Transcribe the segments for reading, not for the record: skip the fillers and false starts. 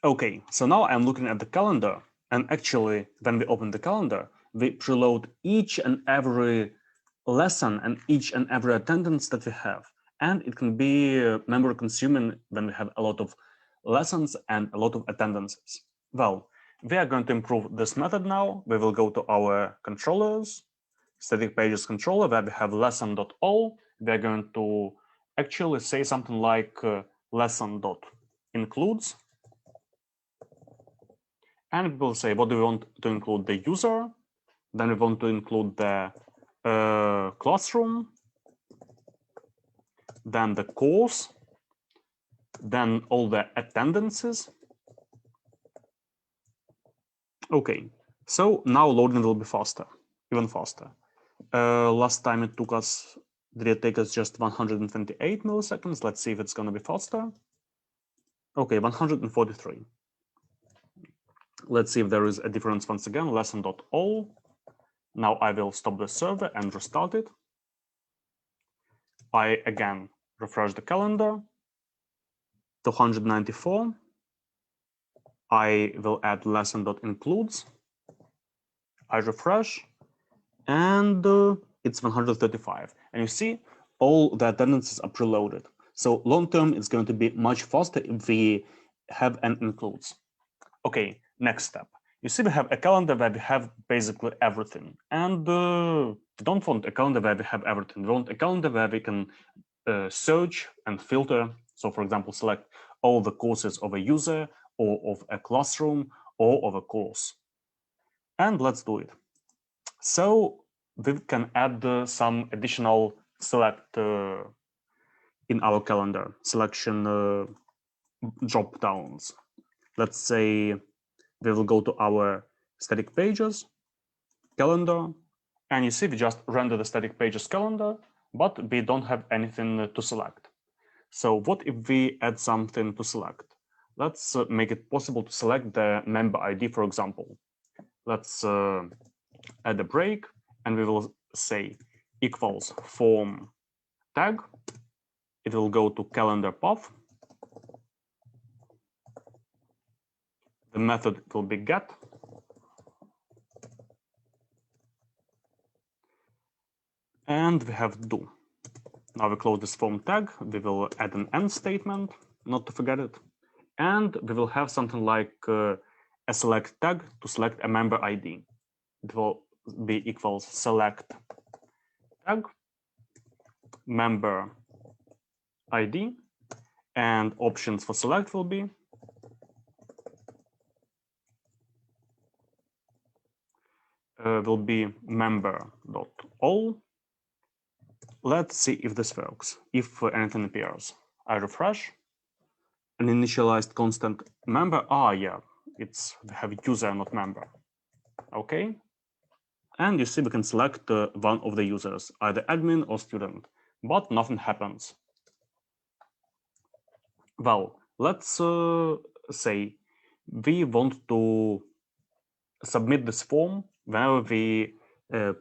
Okay, so now I'm looking at the calendar, and actually, when we open the calendar, we preload each and every lesson and each and every attendance that we have. And it can be memory consuming when we have a lot of lessons and a lot of attendances. Well, we are going to improve this method now. We will go to our controllers, static pages controller, where we have lesson.all. We are going to actually say something like lesson.includes. And we will say, what do we want to include? The user. Then we want to include the classroom, then the course, then all the attendances. Okay, so now loading will be faster, even faster. Last time it took us, did it take us just 128 milliseconds? Let's see if it's going to be faster. Okay, 143. Let's see if there is a difference once again. Lesson.all. Now I will stop the server and restart it. I again refresh the calendar. 294. I will add lesson.includes. I refresh, and it's 135. And you see, all the attendances are preloaded. So long term, it's going to be much faster if we have an includes. Okay, next step. You see, we have a calendar where we have basically everything. And we don't want a calendar where we have everything. We want a calendar where we can search and filter. So for example, select all the courses of a user or of a classroom or of a course. And let's do it. So we can add some additional select in our calendar selection drop downs. Let's say we will go to our static pages calendar, and you see we just render the static pages calendar, but we don't have anything to select. So what if we add something to select? Let's make it possible to select the member ID, for example. Let's add a break, and we will say equals form tag. It will go to calendar path. The method will be get. And we have do. Now we close this form tag. We will add an end statement, not to forget it. And we will have something like a select tag to select a member ID. It will be equals select tag member ID, and options for select will be member.all. Let's see if this works. If anything appears, I refresh. An initialized constant member. Yeah, it's we have user, not member. Okay. And you see we can select one of the users, either admin or student, but nothing happens. Well, let's say we want to submit this form whenever we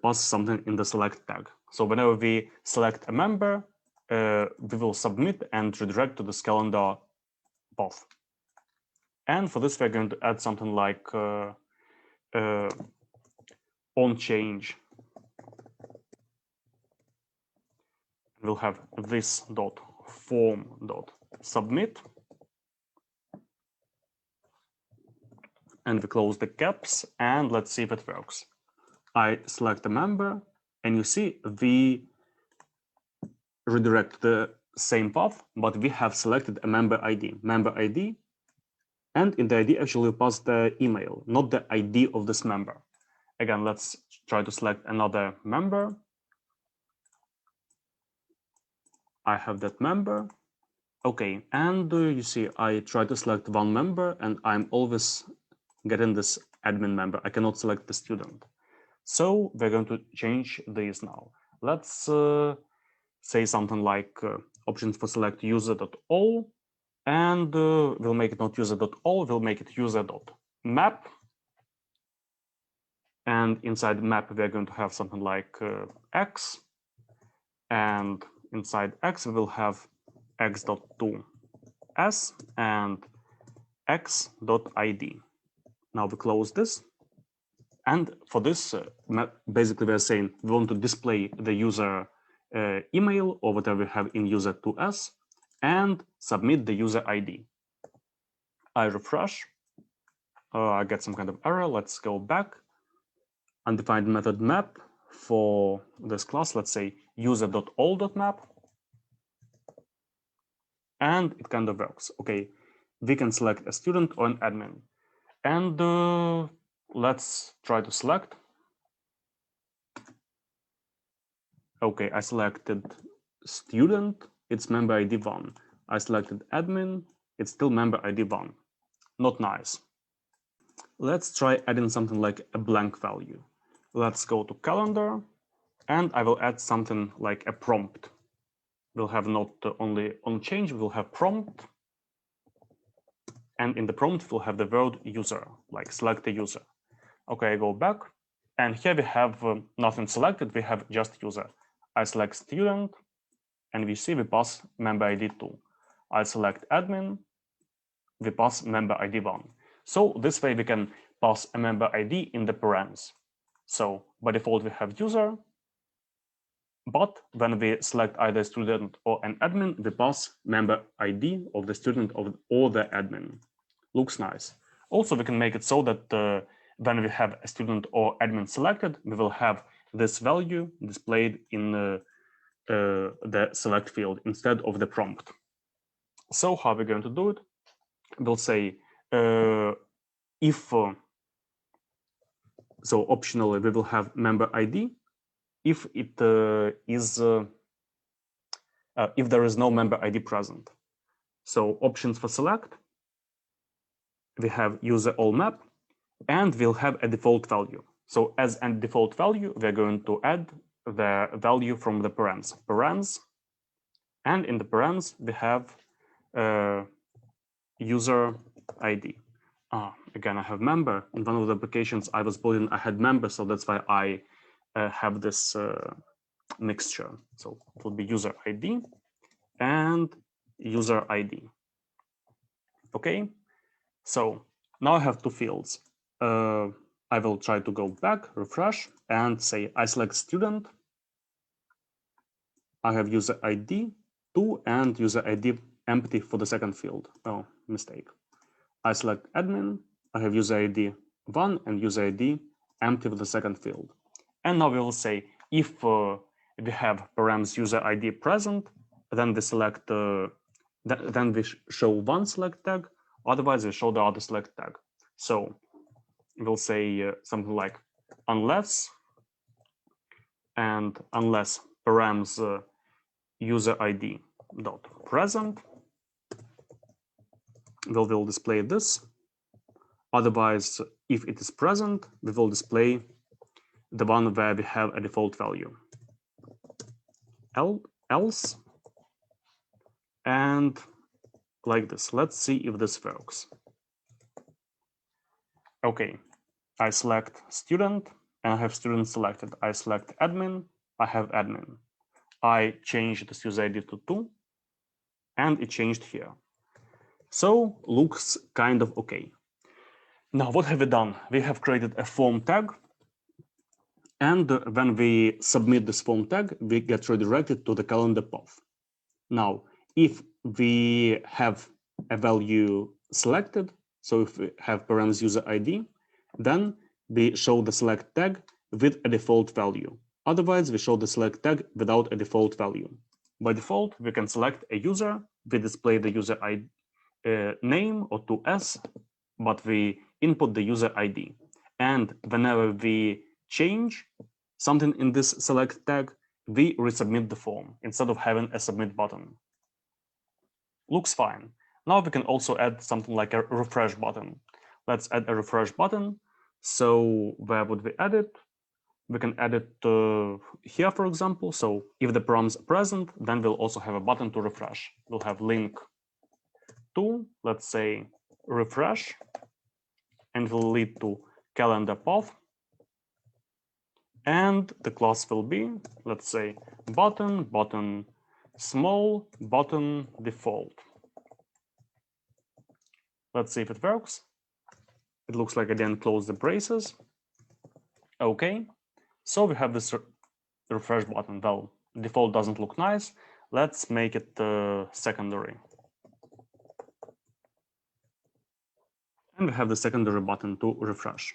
pass something in the select tag. So whenever we select a member, we will submit and redirect to this calendar path. And for this, we're going to add something like on change. We'll have this dot form dot submit, and we close the caps, and let's see if it works. I select a member, and you see we redirect the same path, but we have selected a member ID. And in the ID actually pass the email, not the ID of this member. Again, let's try to select another member. I have that member. Okay, and you see I try to select one member, and I'm always getting this admin member. I cannot select the student. So we're going to change these now. Let's say something like options for select user.all, and we'll make it not user.all, we'll make it user.map. And inside map, we're going to have something like x, and inside x, we will have x.to s and x.id. Now we close this. And for this, basically we're saying we want to display the user email or whatever we have in user2s and submit the user ID. I refresh. I get some kind of error. Let's go back. Undefined method map for this class. Let's say user.all.map. And it kind of works. Okay, we can select a student or an admin. And let's try to select. Okay, I selected student, it's member ID 1. I selected admin, it's still member ID 1. Not nice. Let's try adding something like a blank value. Let's go to calendar, and I will add something like a prompt. We'll have not only on change, we'll have prompt. And in the prompt, we'll have the word user, like select a user. Okay, I go back. And here we have nothing selected, we have just user. I select student, and we see we pass member ID 2. I select admin, we pass member ID 1. So this way we can pass a member ID in the parens. So by default we have user, but when we select either student or an admin, we pass member ID of the student or the admin. Looks nice. Also, we can make it so that when we have a student or admin selected, we will have this value displayed in the select field instead of the prompt. So how are we going to do it? We'll say if so optionally we will have member ID if it if there is no member ID present. So options for select, we have user all map, and we'll have a default value. So as a default value, we're going to add the value from the parens, and in the parens we have user ID. Again, I have member. In one of the applications I was building, I had member, so that's why I have this mixture. So it will be user ID and user ID. Okay, so now I have two fields. I will try to go back, refresh, and say I select student. I have user ID 2 and user ID empty for the second field. Oh, mistake. I select admin. I have user ID 1 and user ID empty for the second field. And now we will say if we have params user ID present, then we select then we show one select tag. Otherwise, we show the other select tag. So we'll say something like unless params user ID dot present, we will display this. Otherwise, if it is present, we will display the one where we have a default value. Else, and like this. Let's see if this works. Okay, I select student and I have student selected. I select admin, I have admin. I change this user ID to 2 and it changed here. So looks kind of okay. Now what have we done? We have created a form tag, and when we submit this form tag, we get redirected to the calendar path. Now, if we have a value selected, so if we have params user ID, then we show the select tag with a default value. Otherwise, we show the select tag without a default value. By default, we can select a user, we display the user ID, name or 2s, but we input the user ID. And whenever we change something in this select tag, we resubmit the form instead of having a submit button. Looks fine. Now we can also add something like a refresh button. Let's add a refresh button. So where would we add it? We can add it here, for example. So if the params are present, then we'll also have a button to refresh. We'll have link to, let's say, refresh, and will lead to calendar path. And the class will be, let's say, button small button default. Let's see if it works. It looks like I didn't close the braces. Okay, so we have this refresh button. Well, default doesn't look nice. Let's make it secondary. And we have the secondary button to refresh.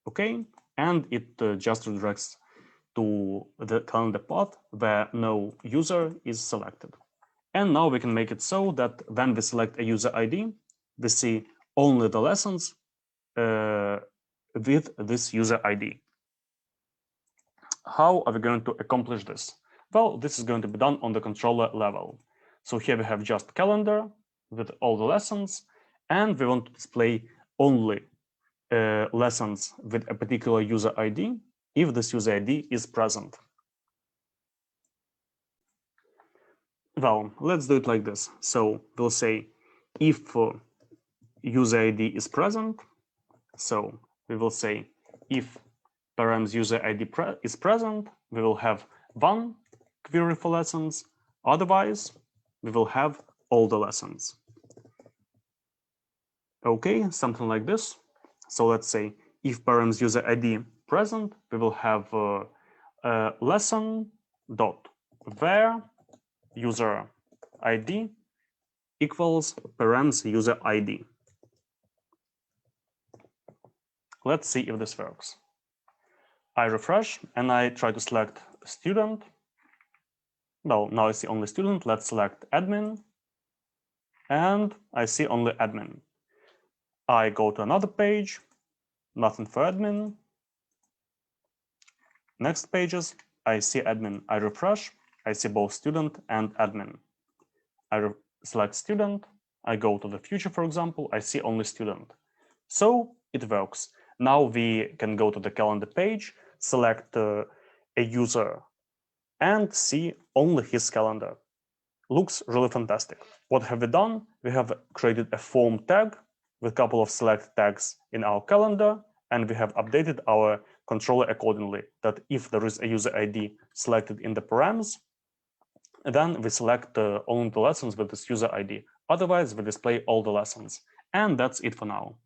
Okay, and it just redirects to the calendar path where no user is selected. And now we can make it so that when we select a user ID, we see only the lessons with this user ID. How are we going to accomplish this? Well, this is going to be done on the controller level. So here we have just calendar with all the lessons, and we want to display only lessons with a particular user ID if this user ID is present. Well, let's do it like this. So we'll say if user ID is present, so we will say if params user ID is present, we will have one query for lessons. Otherwise, we will have all the lessons. Okay, something like this. So let's say if params user ID present, we will have lesson dot where user ID equals params user ID. Let's see if this works. I refresh and I try to select student. Well, now I see only student. Let's select admin. And I see only admin. I go to another page, nothing for admin. Next pages, I see admin. I refresh, I see both student and admin. I select student, I go to the future, for example, I see only student. So it works. Now we can go to the calendar page, select a user, and see only his calendar. Looks really fantastic. What have we done? We have created a form tag with a couple of select tags in our calendar, and we have updated our controller accordingly, that if there is a user ID selected in the params, then we select only the lessons with this user ID. Otherwise, we display all the lessons. And that's it for now.